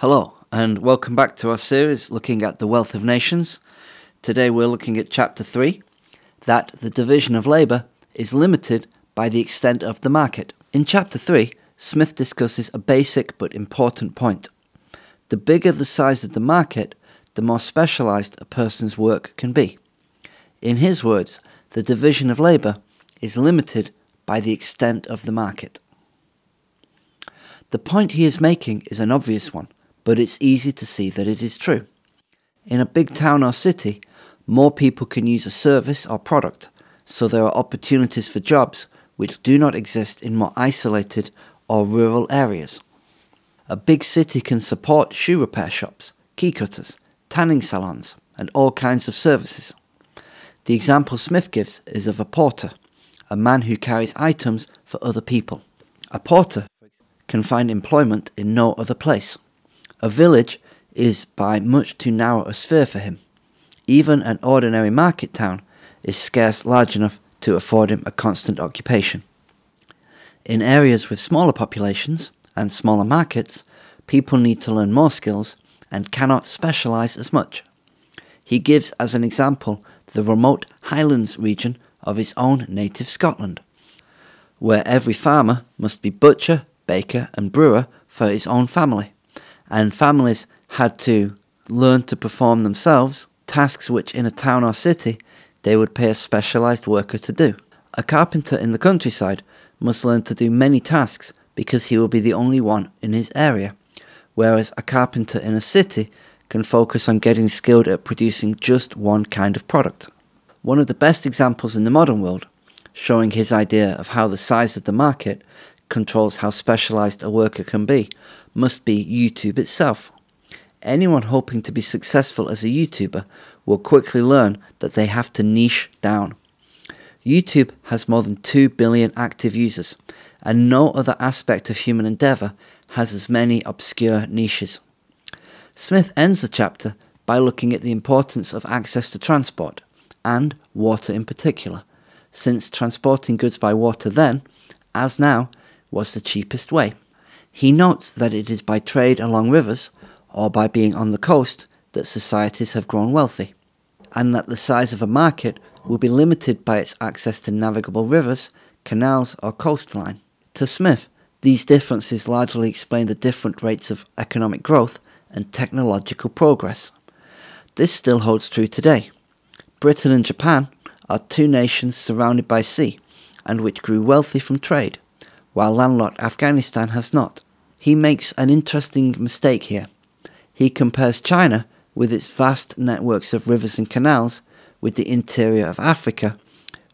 Hello, and welcome back to our series looking at the wealth of nations. Today we're looking at Chapter 3, that the division of labour is limited by the extent of the market. In Chapter 3, Smith discusses a basic but important point. The bigger the size of the market, the more specialised a person's work can be. In his words, the division of labour is limited by the extent of the market. The point he is making is an obvious one, but it's easy to see that it is true. In a big town or city, more people can use a service or product, so there are opportunities for jobs which do not exist in more isolated or rural areas. A big city can support shoe repair shops, key cutters, tanning salons, and all kinds of services. The example Smith gives is of a porter, a man who carries items for other people. A porter can find employment in no other place. A village is by much too narrow a sphere for him. Even an ordinary market town is scarce large enough to afford him a constant occupation. In areas with smaller populations and smaller markets, people need to learn more skills and cannot specialise as much. He gives as an example the remote Highlands region of his own native Scotland, where every farmer must be butcher, baker and brewer for his own family, and families had to learn to perform themselves tasks which in a town or city they would pay a specialised worker to do. A carpenter in the countryside must learn to do many tasks because he will be the only one in his area, whereas a carpenter in a city can focus on getting skilled at producing just one kind of product. One of the best examples in the modern world, showing his idea of how the size of the market controls how specialised a worker can be, must be YouTube itself. Anyone hoping to be successful as a YouTuber will quickly learn that they have to niche down. YouTube has more than 2 billion active users, and no other aspect of human endeavour has as many obscure niches. Smith ends the chapter by looking at the importance of access to transport, and water in particular, since transporting goods by water then, as now, was the cheapest way. He notes that it is by trade along rivers, or by being on the coast, that societies have grown wealthy, and that the size of a market will be limited by its access to navigable rivers, canals or coastline. To Smith, these differences largely explain the different rates of economic growth and technological progress. This still holds true today. Britain and Japan are two nations surrounded by sea, and which grew wealthy from trade, while landlocked Afghanistan has not. He makes an interesting mistake here. He compares China, with its vast networks of rivers and canals, with the interior of Africa,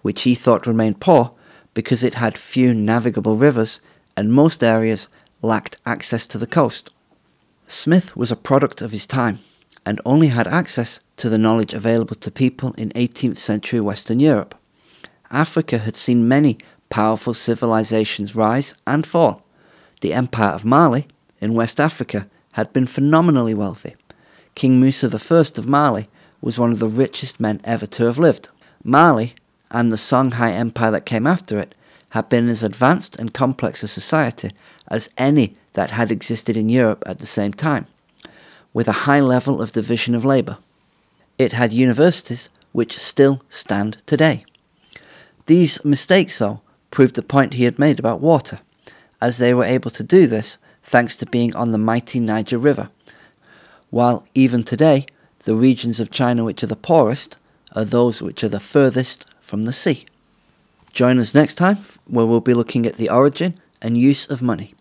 which he thought remained poor because it had few navigable rivers and most areas lacked access to the coast. Smith was a product of his time and only had access to the knowledge available to people in 18th century Western Europe. Africa had seen many powerful civilizations rise and fall. The Empire of Mali, in West Africa, had been phenomenally wealthy. King Musa I of Mali was one of the richest men ever to have lived. Mali, and the Songhai Empire that came after it, had been as advanced and complex a society as any that had existed in Europe at the same time, with a high level of division of labour. It had universities which still stand today. These mistakes, though, proved the point he had made about water, as they were able to do this thanks to being on the mighty Niger River, while even today the regions of China which are the poorest are those which are the furthest from the sea. Join us next time where we'll be looking at the origin and use of money.